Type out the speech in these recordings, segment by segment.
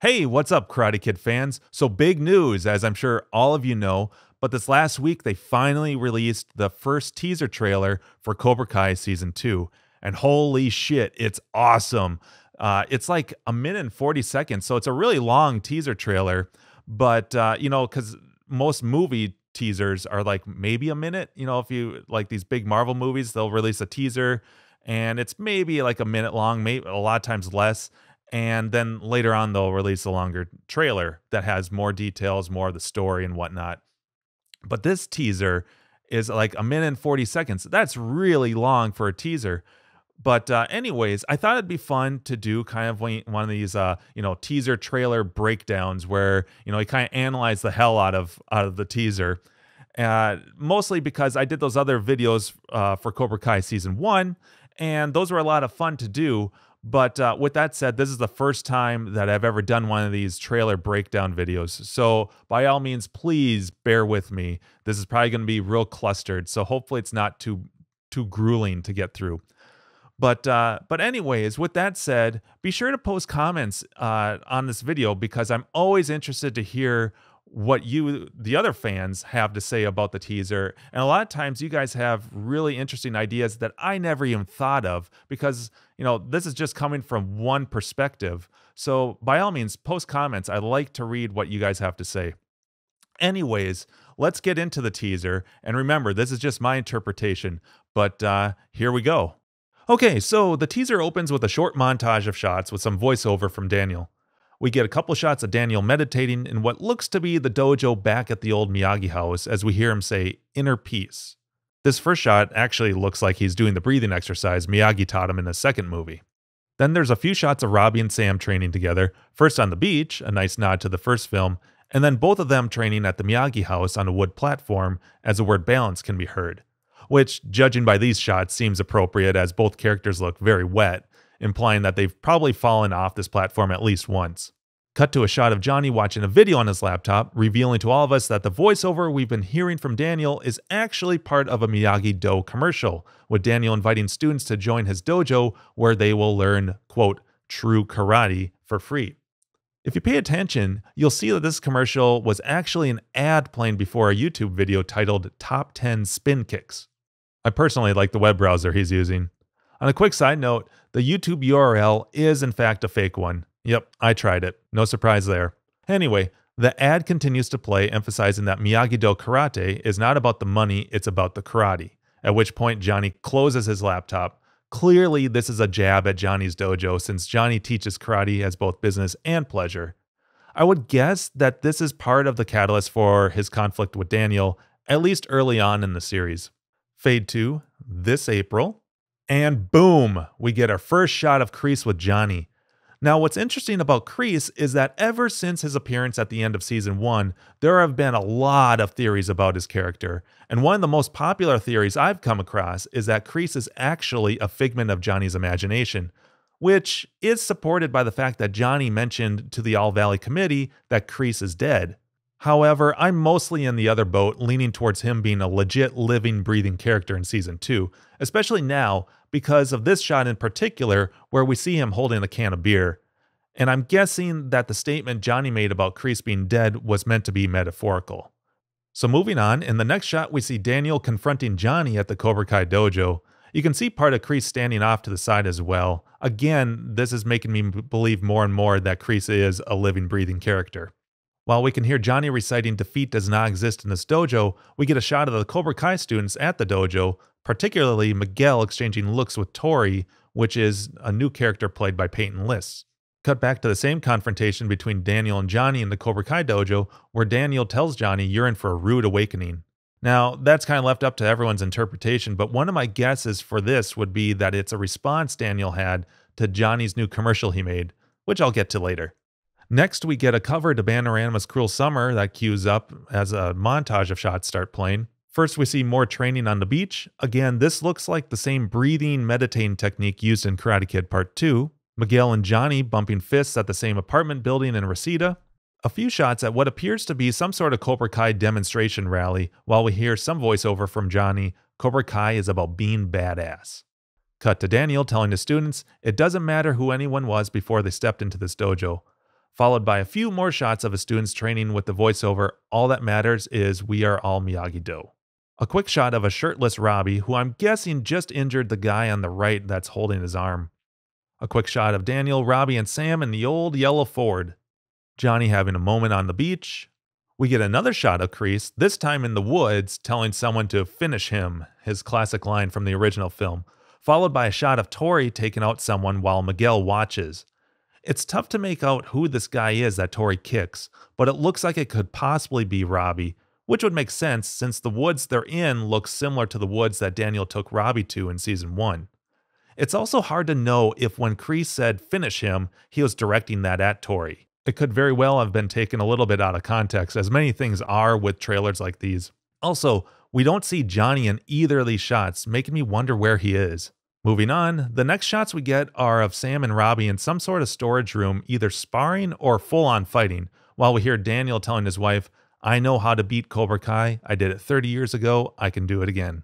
Hey, what's up, Karate Kid fans? So, big news, as I'm sure all of you know, but this last week they finally released the first teaser trailer for Cobra Kai Season 2. And holy shit, it's awesome. It's like a minute and 40 seconds, so it's a really long teaser trailer. But, because most movie teasers are like maybe a minute. If you like these big Marvel movies, they'll release a teaser and it's maybe like a minute long, maybe a lot of times less. And then later on, they'll release a longer trailer that has more details, more of the story and whatnot. But this teaser is like a minute and 40 seconds. That's really long for a teaser. But anyways, I thought it'd be fun to do kind of one of these, teaser trailer breakdowns where, you kind of analyze the hell out of the teaser. Mostly because I did those other videos for Cobra Kai Season 1, and those were a lot of fun to do. But with that said, this is the first time that I've ever done one of these trailer breakdown videos. So by all means, please bear with me. This is probably going to be real clustered. So hopefully it's not too grueling to get through. But anyways, with that said, be sure to post comments on this video because I'm always interested to hear what you, the other fans, have to say about the teaser. And a lot of times you guys have really interesting ideas that I never even thought of because, this is just coming from one perspective. So by all means, post comments. I like to read what you guys have to say. Anyways, let's get into the teaser. And remember, this is just my interpretation, but here we go. Okay, so the teaser opens with a short montage of shots with some voiceover from Daniel. We get a couple shots of Daniel meditating in what looks to be the dojo back at the old Miyagi house as we hear him say, "inner peace." This first shot actually looks like he's doing the breathing exercise Miyagi taught him in the second movie. Then there's a few shots of Robbie and Sam training together, first on the beach, a nice nod to the first film, and then both of them training at the Miyagi house on a wood platform as the word balance can be heard. Which, judging by these shots, seems appropriate as both characters look very wet, implying that they've probably fallen off this platform at least once. Cut to a shot of Johnny watching a video on his laptop, revealing to all of us that the voiceover we've been hearing from Daniel is actually part of a Miyagi-Do commercial, with Daniel inviting students to join his dojo where they will learn, quote, true karate for free. If you pay attention, you'll see that this commercial was actually an ad playing before a YouTube video titled Top 10 Spin Kicks. I personally like the web browser he's using. On a quick side note, the YouTube URL is in fact a fake one. Yep, I tried it. No surprise there. Anyway, the ad continues to play, emphasizing that Miyagi-Do karate is not about the money, it's about the karate. At which point Johnny closes his laptop. Clearly, this is a jab at Johnny's dojo since Johnny teaches karate as both business and pleasure. I would guess that this is part of the catalyst for his conflict with Daniel, at least early on in the series. Fade to this April, and boom, we get our first shot of Kreese with Johnny. Now, what's interesting about Kreese is that ever since his appearance at the end of Season 1, there have been a lot of theories about his character, and one of the most popular theories I've come across is that Kreese is actually a figment of Johnny's imagination, which is supported by the fact that Johnny mentioned to the All Valley Committee that Kreese is dead. However, I'm mostly in the other boat, leaning towards him being a legit living, breathing character in Season 2, especially now because of this shot in particular where we see him holding a can of beer. And I'm guessing that the statement Johnny made about Kreese being dead was meant to be metaphorical. So moving on, in the next shot we see Daniel confronting Johnny at the Cobra Kai dojo. You can see part of Kreese standing off to the side as well. Again, this is making me believe more and more that Kreese is a living, breathing character. While we can hear Johnny reciting defeat does not exist in this dojo, we get a shot of the Cobra Kai students at the dojo, particularly Miguel exchanging looks with Tori, which is a new character played by Peyton List. Cut back to the same confrontation between Daniel and Johnny in the Cobra Kai dojo, where Daniel tells Johnny you're in for a rude awakening. Now, that's kind of left up to everyone's interpretation, but one of my guesses for this would be that it's a response Daniel had to Johnny's new commercial he made, which I'll get to later. Next, we get a cover to Bananarama's Cruel Summer that cues up as a montage of shots start playing. First, we see more training on the beach. Again, this looks like the same breathing, meditating technique used in Karate Kid Part 2. Miguel and Johnny bumping fists at the same apartment building in Reseda. A few shots at what appears to be some sort of Cobra Kai demonstration rally, while we hear some voiceover from Johnny. Cobra Kai is about being badass. Cut to Daniel telling the students it doesn't matter who anyone was before they stepped into this dojo. Followed by a few more shots of his students training with the voiceover, all that matters is we are all Miyagi-Do. A quick shot of a shirtless Robbie, who I'm guessing just injured the guy on the right that's holding his arm. A quick shot of Daniel, Robbie, and Sam in the old yellow Ford. Johnny having a moment on the beach. We get another shot of Kreese, this time in the woods, telling someone to finish him, his classic line from the original film, followed by a shot of Tori taking out someone while Miguel watches. It's tough to make out who this guy is that Tori kicks, but it looks like it could possibly be Robbie, which would make sense since the woods they're in look similar to the woods that Daniel took Robbie to in season 1. It's also hard to know if when Kreese said finish him, he was directing that at Tori. It could very well have been taken a little bit out of context, as many things are with trailers like these. Also, we don't see Johnny in either of these shots, making me wonder where he is. Moving on, the next shots we get are of Sam and Robbie in some sort of storage room, either sparring or full-on fighting, while we hear Daniel telling his wife, "I know how to beat Cobra Kai. I did it 30 years ago. I can do it again."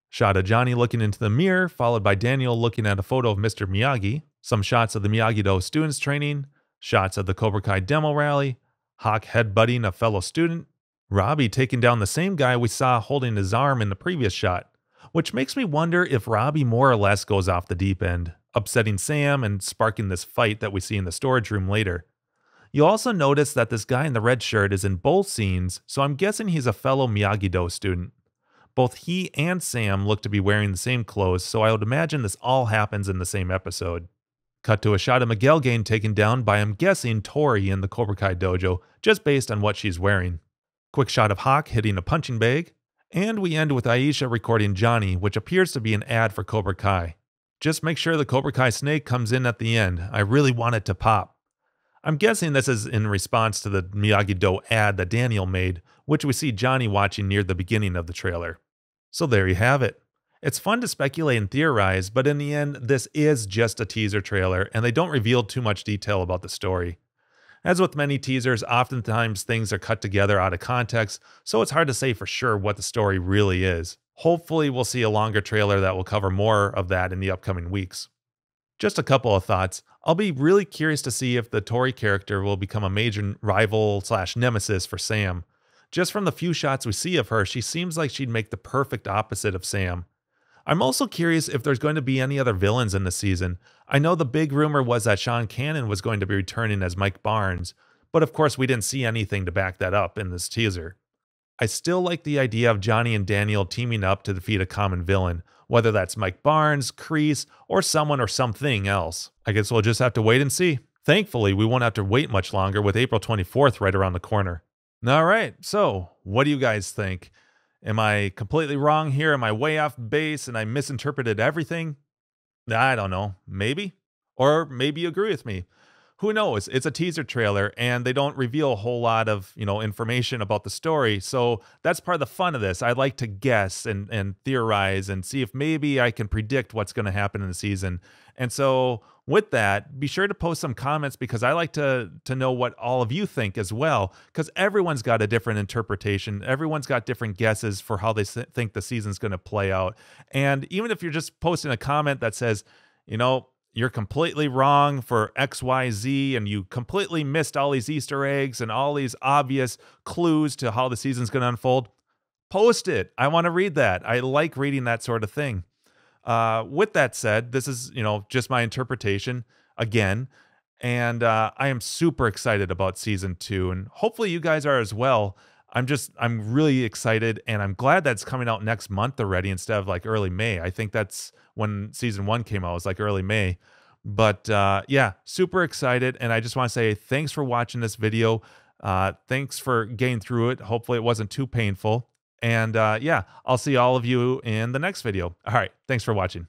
Shot of Johnny looking into the mirror, followed by Daniel looking at a photo of Mr. Miyagi, some shots of the Miyagi-Do students training, shots of the Cobra Kai demo rally, Hawk headbutting a fellow student, Robbie taking down the same guy we saw holding his arm in the previous shot, which makes me wonder if Robbie more or less goes off the deep end, upsetting Sam and sparking this fight that we see in the storage room later. You'll also notice that this guy in the red shirt is in both scenes, so I'm guessing he's a fellow Miyagi-Do student. Both he and Sam look to be wearing the same clothes, so I would imagine this all happens in the same episode. Cut to a shot of Miguel getting taken down by, I'm guessing, Tori in the Cobra Kai dojo, just based on what she's wearing. Quick shot of Hawk hitting a punching bag. And we end with Aisha recording Johnny, which appears to be an ad for Cobra Kai. Just make sure the Cobra Kai snake comes in at the end. I really want it to pop. I'm guessing this is in response to the Miyagi-Do ad that Daniel made, which we see Johnny watching near the beginning of the trailer. So there you have it. It's fun to speculate and theorize, but in the end, this is just a teaser trailer, and they don't reveal too much detail about the story. As with many teasers, oftentimes things are cut together out of context, so it's hard to say for sure what the story really is. Hopefully, we'll see a longer trailer that will cover more of that in the upcoming weeks. Just a couple of thoughts. I'll be really curious to see if the Tori character will become a major rival/nemesis for Sam. Just from the few shots we see of her, she seems like she'd make the perfect opposite of Sam. I'm also curious if there's going to be any other villains in the season. I know the big rumor was that Sean Cannon was going to be returning as Mike Barnes, but of course we didn't see anything to back that up in this teaser. I still like the idea of Johnny and Daniel teaming up to defeat a common villain, whether that's Mike Barnes, Kreese, or someone or something else. I guess we'll just have to wait and see. Thankfully, we won't have to wait much longer with April 24th right around the corner. All right, so what do you guys think? Am I completely wrong here? Am I way off base and I misinterpreted everything? I don't know. Maybe. Or maybe you agree with me. Who knows? It's a teaser trailer and they don't reveal a whole lot of, information about the story. So that's part of the fun of this. I like to guess and theorize and see if maybe I can predict what's going to happen in the season. And so with that, be sure to post some comments because I like to know what all of you think as well, because everyone's got a different interpretation. Everyone's got different guesses for how they think the season's going to play out. And even if you're just posting a comment that says, you're completely wrong for XYZ and you completely missed all these Easter eggs and all these obvious clues to how the season's going to unfold, post it. I want to read that. I like reading that sort of thing. With that said, this is, just my interpretation again, and I am super excited about season 2, and hopefully you guys are as well. I'm really excited, and I'm glad that's coming out next month already instead of like early May. I think that's when season 1 came out, it was like early May. But yeah, super excited, and I just want to say thanks for watching this video. Thanks for getting through it. Hopefully it wasn't too painful. And yeah, I'll see all of you in the next video. All right, thanks for watching.